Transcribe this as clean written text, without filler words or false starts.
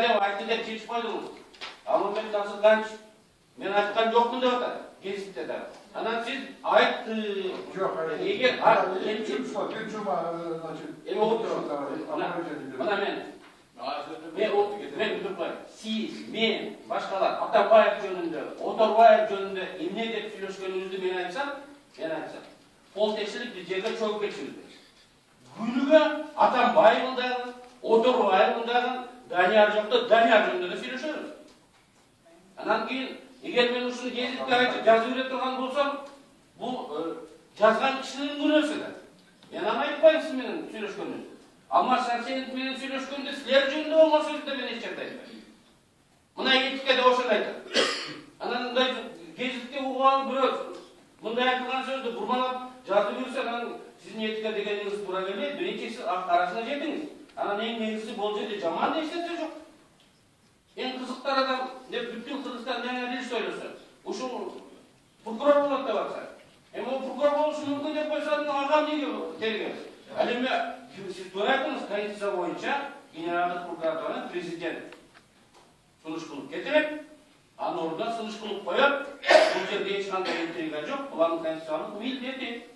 Айтты деп чечип койдуңуз. Алмамбет Насырканович мен айткан жокмун деп атат. Гезитте да. Анан сиз айтты. Жок, эгер сиз, мен, башкалар Атамбаев жөнүндө, Оторбаев жөнүндө эмне деп сүйлөшкөнүңүздү мен айтсам, кол текшелип жерге чөгүп кетишиңиз. Күнүгө Атамбаевдын дагы, Оторбаевдын дагы, Данияр жокто Данияр жөнүндө да сүйлөшөбүз. Анан кийин, эгер мен ушуну гезитте айтып жазып бере турган болсом, бул жазган кишинин күнөөсү да. Мен аны айтпайм сиз менен сүйлөшкөнүңүздү. Алмаз Сәрсенов менен сүйлөшкөндө силер жөнүндө болгон сөздү мен эч жакта айтпайм. Мына этикеде ошону айтат. Анан мындай гезитте уган бирөө мындай айтылган сөздү бурмалап жазып жүрсө, анан сиздин этика дегениңиз туура келбейт, биринчиси арасына жетиңиз. Анан эң негизгиси бул жерде жаман эч нерсе жок. Эң кызыктар адам деп бүткүл Кыргызстан дил сөйлөсө, ушул прокурор болот деп атса. Эми ол прокурор болушу мүмкүн деп койсо, ага эмнеге тергөө? Ал эми сиз туура айттыңыз, Конституция боюнча Генералдык прокуратура президент сунуш кылып кетирет, анын ордуна сунуш кылып коет. Бул жерде эч кандай интрига жок, булардын конституциялык милдети.